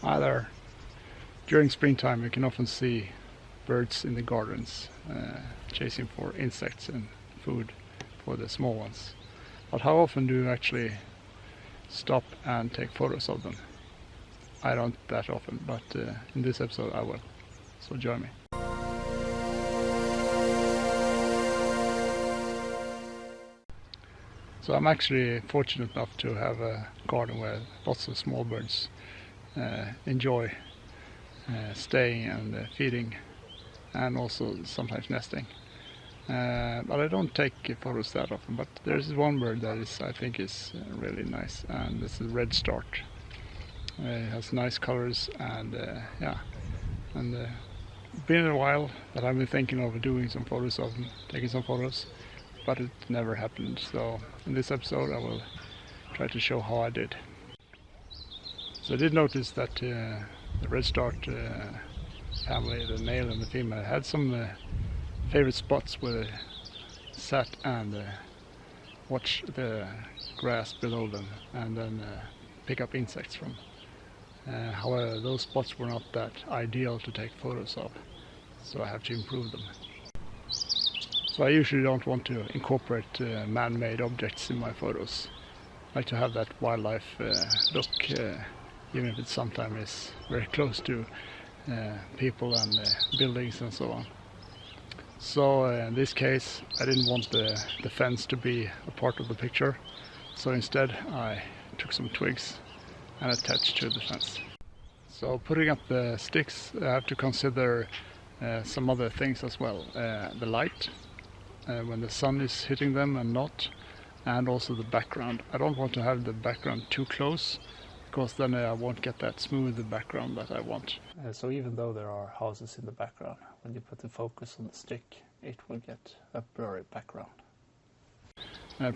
Either during springtime you can often see birds in the gardens chasing for insects and food for the small ones. But how often do you actually stop and take photos of them? I don't that often, but in this episode I will. So join me. So I'm actually fortunate enough to have a garden where lots of small birds enjoy staying and feeding, and also sometimes nesting. But I don't take photos that often, but there's one bird that I think is really nice, and this is red start. It has nice colors, and been a while that I've been thinking of doing some photos of them, taking some photos, but it never happened. So in this episode I will try to show how I did. So I did notice that the red start family, the male and the female, had some favorite spots where they sat and watch the grass below them and then pick up insects from. However, those spots were not that ideal to take photos of, so I have to improve them. So I usually don't want to incorporate man-made objects in my photos. I like to have that wildlife look, even if it sometimes is very close to people and buildings and so on. So in this case I didn't want the fence to be a part of the picture, so instead I took some twigs and attached to the fence. So putting up the sticks, I have to consider some other things as well. The light, when the sun is hitting them and not, and also the background. I don't want to have the background too close, because then I won't get that smooth background that I want. So even though there are houses in the background, when you put the focus on the stick, it will get a blurry background.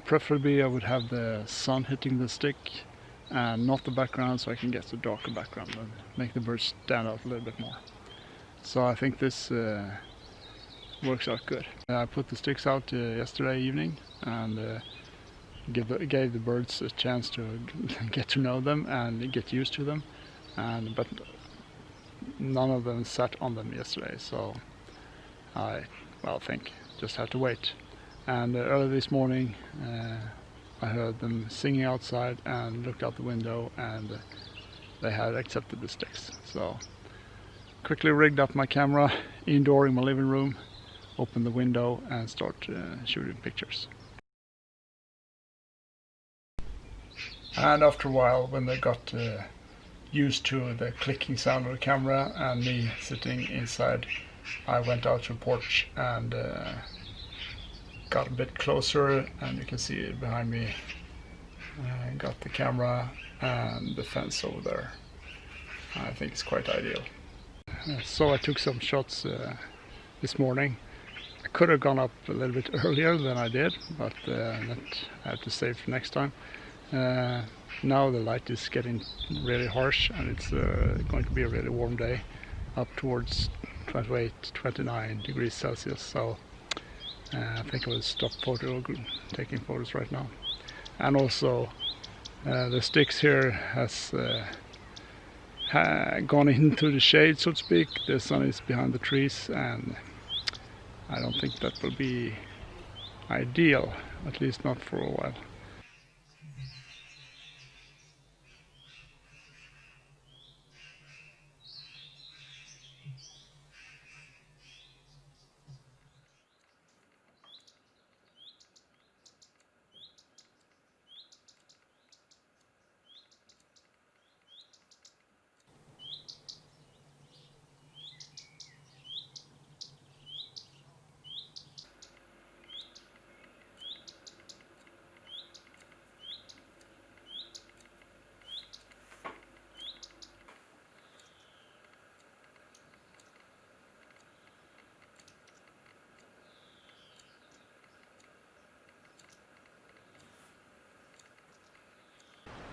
Preferably I would have the sun hitting the stick and not the background, so I can get a darker background and make the birds stand out a little bit more. So I think this works out good. I put the sticks out yesterday evening and gave the birds a chance to get to know them and get used to them, but none of them sat on them yesterday, so I think just have to wait. And early this morning I heard them singing outside and looked out the window, and they had accepted the sticks. So quickly rigged up my camera indoor in my living room, opened the window and start shooting pictures. And after a while, when they got used to the clicking sound of the camera and me sitting inside, I went out to the porch and got a bit closer, and you can see it behind me. Got the camera and the fence over there. I think it's quite ideal. So I took some shots this morning. I could have gone up a little bit earlier than I did, but that I have to save for next time. Now the light is getting really harsh, and it's going to be a really warm day, up towards 28-29 degrees Celsius, so I think I will stop taking photos right now. And also the sticks here has gone into the shade, so to speak. The sun is behind the trees, and I don't think that will be ideal, at least not for a while.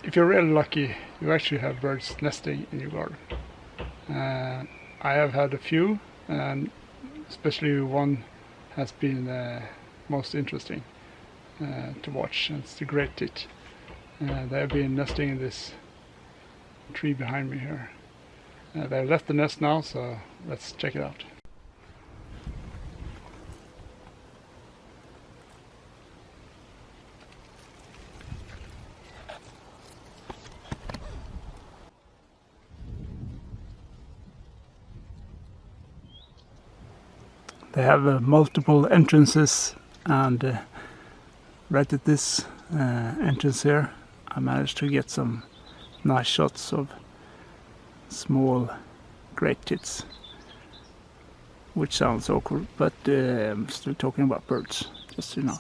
If you're really lucky, you actually have birds nesting in your garden. I have had a few, and especially one has been most interesting to watch. It's the great tit. They have been nesting in this tree behind me here. They left the nest now, so let's check it out. They have multiple entrances, and right at this entrance here I managed to get some nice shots of small great tits, which sounds awkward, but I'm still talking about birds, just so you know.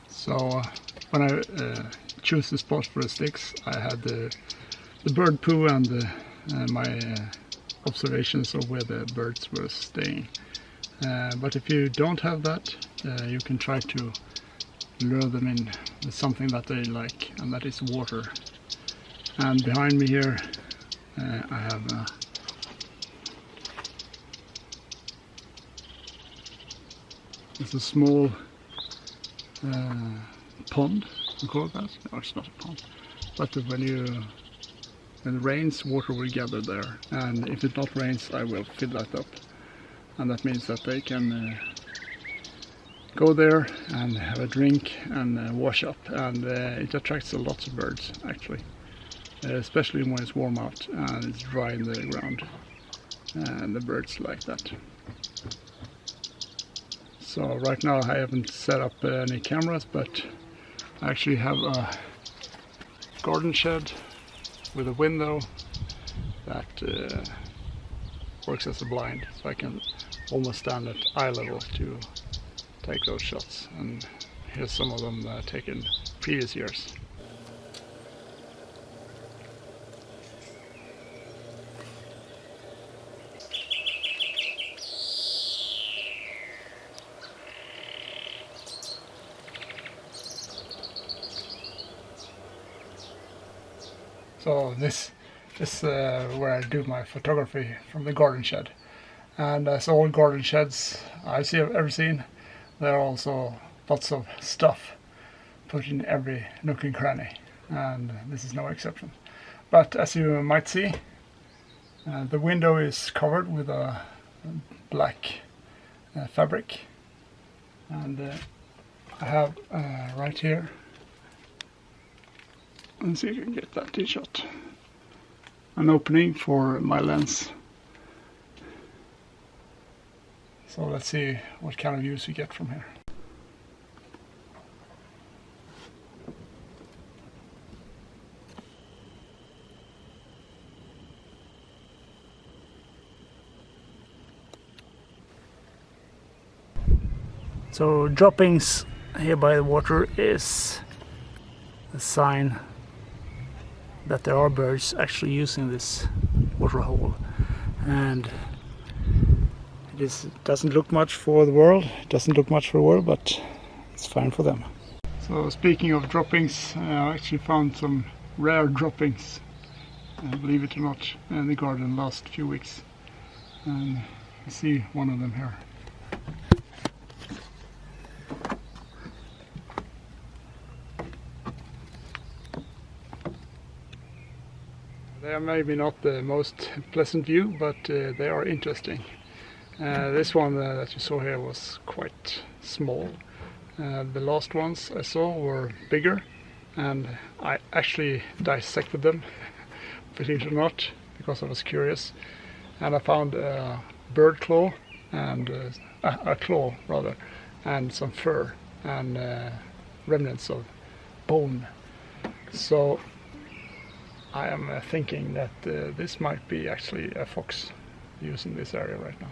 So when I choose the spot for the sticks, I had the bird poo and my observations of where the birds were staying. But if you don't have that, you can try to lure them in with something that they like, and that is water. And behind me here I have it's a small pond, you call it that? No, it's not a pond. But when it rains, water will gather there, and if it not rains, I will fill that up. And that means that they can go there and have a drink and wash up, and it attracts a lot of birds actually, especially when it's warm out and it's dry in the ground, and the birds like that. So right now I haven't set up any cameras, but I actually have a garden shed with a window that works as a blind, so I can almost stand at eye level to take those shots. And here's some of them taken previous years. So this is where I do my photography, from the garden shed. And as all garden sheds I've ever seen, there are also lots of stuff put in every nook and cranny, and this is no exception. But as you might see, the window is covered with a black fabric, and I have right here, let's see if you can get that shot, an opening for my lens. So let's see what kind of views we get from here. So droppings here by the water is a sign that there are birds actually using this water hole, and it doesn't look much for the world, but it's fine for them. So speaking of droppings, I actually found some rare droppings, believe it or not, in the garden last few weeks, and you see one of them here. They are maybe not the most pleasant view, but they are interesting. This one that you saw here was quite small. The last ones I saw were bigger, and I actually dissected them, believe it or not, because I was curious. And I found a bird claw, and a claw rather, and some fur, and remnants of bone. So I am thinking that this might be actually a fox using this area right now.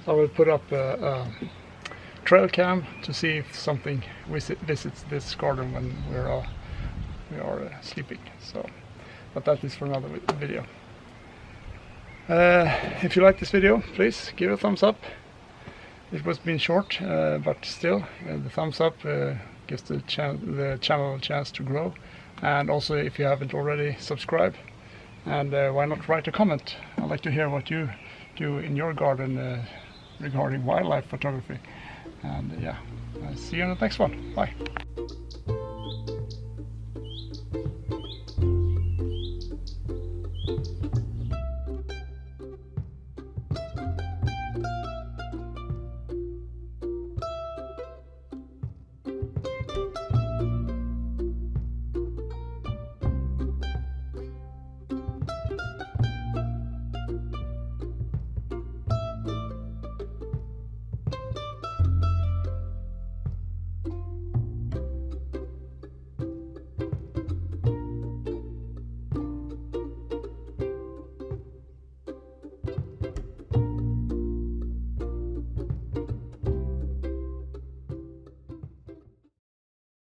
So I will put up a trail cam to see if something visits this garden when we are sleeping. So, but that is for another video. If you like this video, please give it a thumbs up. It was been short, but still, the thumbs up gives the channel a chance to grow. And also, if you haven't already, subscribe. And why not write a comment? I'd like to hear what you do in your garden regarding wildlife photography. And yeah, I'll see you in the next one. Bye.